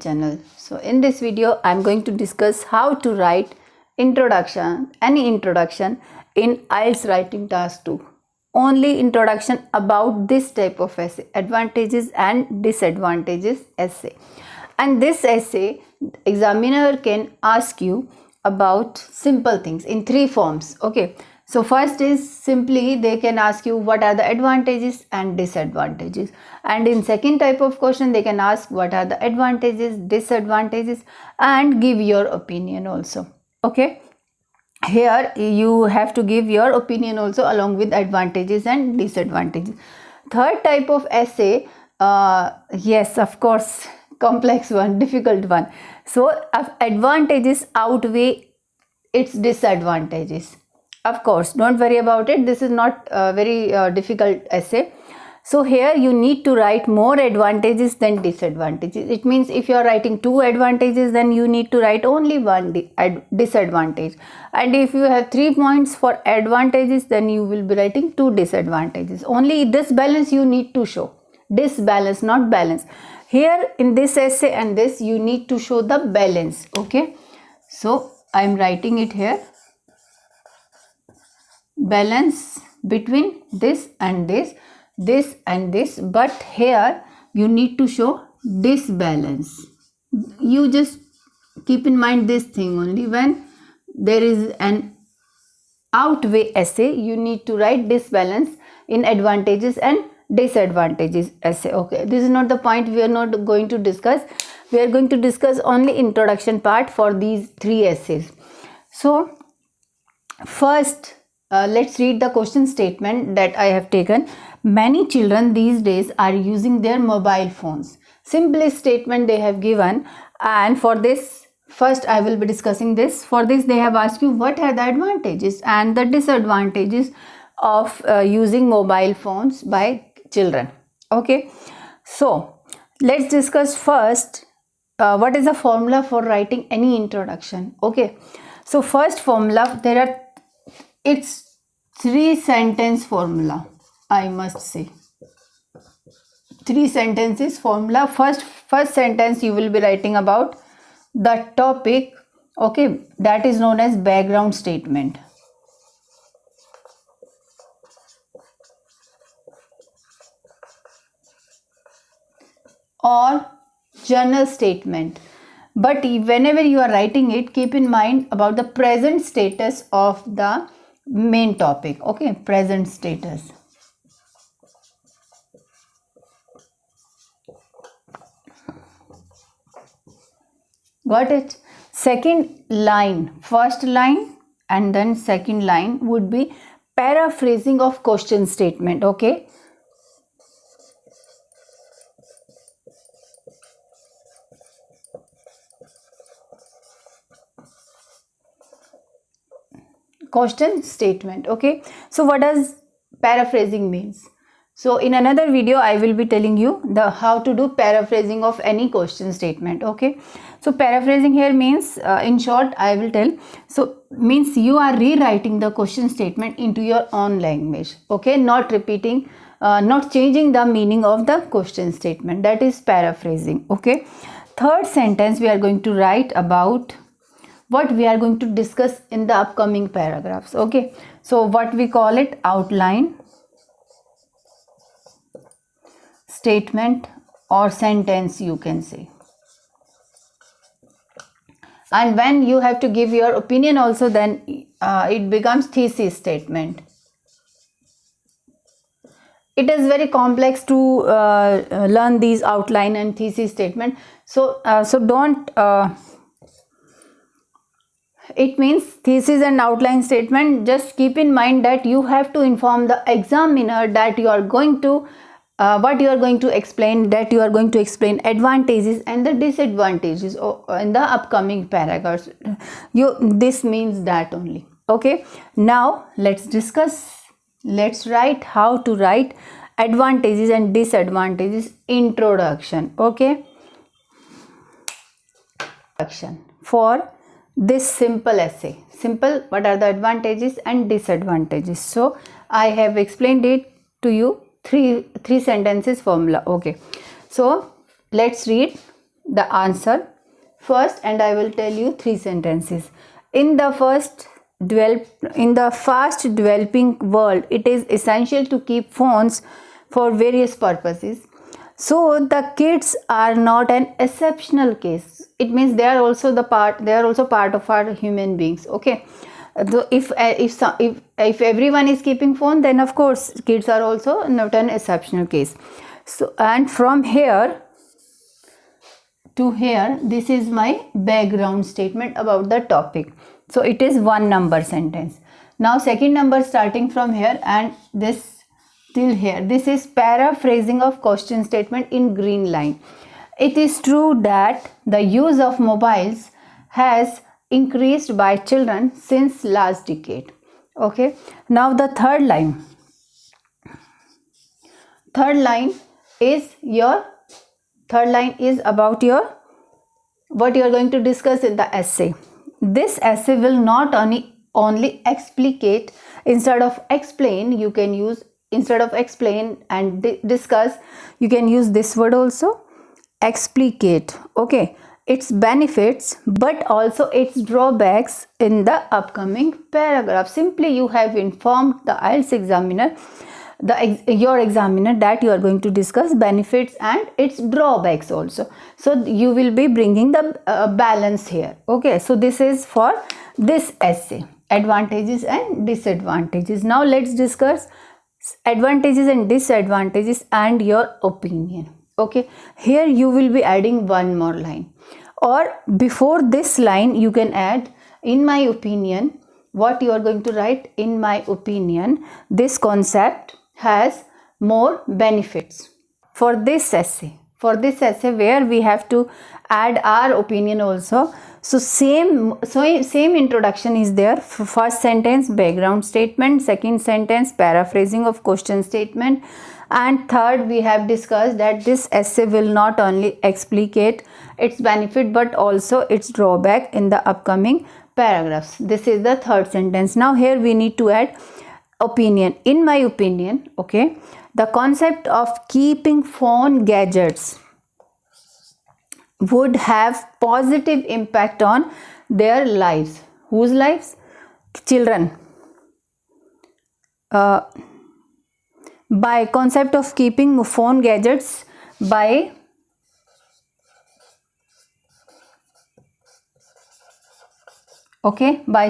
channel. So in this video I'm going to discuss how to write any introduction in IELTS writing task 2. Only introduction about this type of essay, advantages and disadvantages essay. And this essay examiner can ask you about simple things in 3 forms. Okay, so first is simply they can ask you what are the advantages and disadvantages, and in second type of question they can ask what are the advantages, disadvantages, and give your opinion also. Okay, here you have to give your opinion also along with advantages and disadvantages. Third type of essay, yes, of course, complex one, difficult one. So advantages outweigh its disadvantages. Of course, don't worry about it, this is not a very difficult essay. So here you need to write more advantages than disadvantages. It means if you are writing 2 advantages, then you need to write only 1 disadvantage. And if you have 3 points for advantages, then you will be writing 2 disadvantages. Only this balance you need to show. Disbalance, not balance. Here in this essay and this, you need to show the balance. Okay. So I am writing it here. Balance between this and this and this, but here you need to show disbalance. You just keep in mind this thing only. When there is an outweigh essay, you need to write disbalance in advantages and disadvantages essay. Okay, this is not the point, we are not going to discuss. We are going to discuss only introduction part for these 3 essays. So first, let's read the question statement that I have taken. Many children these days are using their mobile phones. Simplest statement they have given, and for this, first I will be discussing this. For this, they have asked you what are the advantages and the disadvantages of using mobile phones by children. Okay, so let's discuss first what is the formula for writing any introduction. Okay, so first formula, it's 3 sentence formula, I must say. 3 sentences formula. First sentence you will be writing about the topic. Okay, that is known as background statement. Or general statement. But whenever you are writing it, keep in mind about the present status of the main topic. Okay, present status. Got it? Second line, first line and then second line would be paraphrasing of question statement. Okay, question statement. Okay, so what does paraphrasing means? So in another video I will be telling you the how to do paraphrasing of any question statement. Okay, so paraphrasing here means in short I will tell, so means you are rewriting the question statement into your own language. Okay, not repeating, not changing the meaning of the question statement. That is paraphrasing. Okay, third sentence we are going to write about what we are going to discuss in the upcoming paragraphs. Okay, so what we call it, outline statement or sentence you can say. And when you have to give your opinion also, then it becomes thesis statement. It is very complex to learn these outline and thesis statement. So don't it means thesis and outline statement, just keep in mind that you have to inform the examiner that you are going to what you are going to explain, that you are going to explain advantages and the disadvantages in the upcoming paragraphs. This means that only. Okay, now let's write how to write advantages and disadvantages introduction. Okay, for this simple essay. Simple, what are the advantages and disadvantages? So I have explained it to you, three sentences formula. Okay, so let's read the answer first, and I will tell you 3 sentences. In the fast developing world, it is essential to keep phones for various purposes. So the kids are not an exceptional case. It means they are also part of our human beings. Okay. So if everyone is keeping phone, then of course kids are also not an exceptional case. So, and from here to here, this is my background statement about the topic. So it is 1 number sentence. Now second number starting from here and this till here. This is paraphrasing of question statement in green line. It is true that the use of mobiles has increased by children since last decade. Okay. Now the third line. Third line is about what you are going to discuss in the essay. This essay will not only explicate. Instead of explain, you can use, instead of explain and discuss, you can use this word also, explicate. Okay, its benefits but also its drawbacks in the upcoming paragraph. Simply you have informed the IELTS examiner, your examiner, that you are going to discuss benefits and its drawbacks also. So you will be bringing the balance here. Okay, so this is for this essay, advantages and disadvantages. Now let's discuss advantages and disadvantages and your opinion. Okay, here you will be adding one more line, or before this line you can add, in my opinion. What you are going to write? In my opinion, this concept has more benefits. For this essay where we have to add our opinion also. So same introduction is there. First sentence background statement, second sentence paraphrasing of question statement, and third we have discussed that this essay will not only explicate its benefit but also its drawback in the upcoming paragraphs. This is the third sentence. Now here we need to add opinion. In my opinion, okay, the concept of keeping phone gadgets would have positive impact on their lives. Whose lives? Children. By concept of keeping phone gadgets by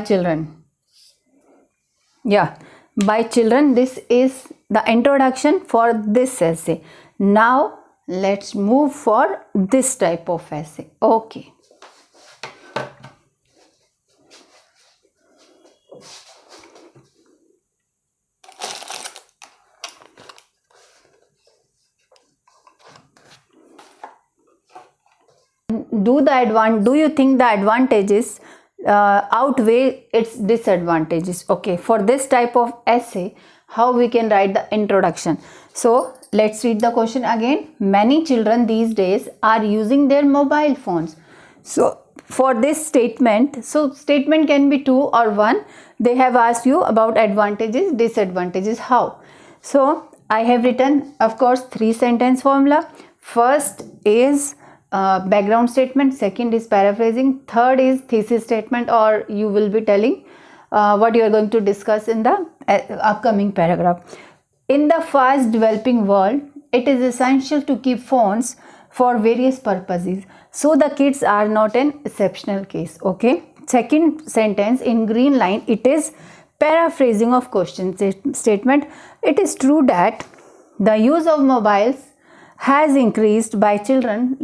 children. Yeah, by children. This is the introduction for this essay. Now let's move for this type of essay. Okay. Do you think the advantages outweigh its disadvantages? Okay, for this type of essay, how we can write the introduction? So let's read the question again. Many children these days are using their mobile phones. So for this statement, so statement can be 2 or 1. They have asked you about advantages, disadvantages, how. So I have written, of course, 3 sentence formula. First is background statement, second is paraphrasing, third is thesis statement, or you will be telling what you are going to discuss in the upcoming paragraph. In the fast developing world, it is essential to keep phones for various purposes. So the kids are not an exceptional case. Okay. Second sentence in green line, it is paraphrasing of question statement. It is true that the use of mobiles has increased by children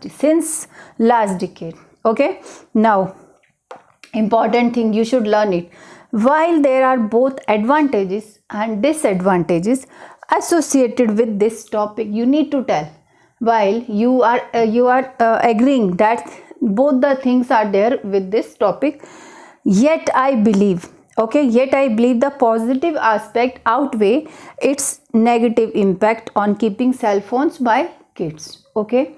since last decade. Okay. Now, important thing, you should learn it. While there are both advantages and disadvantages associated with this topic, you need to tell. While you are agreeing that both the things are there with this topic, yet I believe the positive aspect outweigh its negative impact on keeping cell phones by kids. Okay.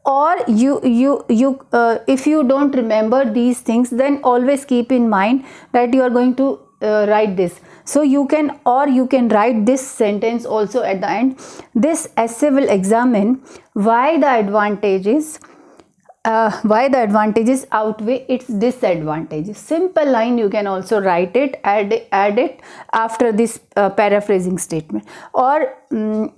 Or if you don't remember these things, then always keep in mind that you are going to write this. So you can write this sentence also at the end. This essay will examine why the advantages why the advantages outweigh its disadvantages. Simple line, you can also write it, add it after this paraphrasing statement, or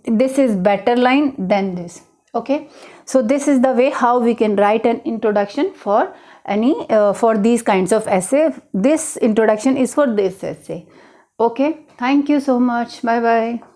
this is better line than this. Okay, so this is the way how we can write an introduction for any for these kinds of essay. This introduction is for this essay. Okay, thank you so much. Bye bye.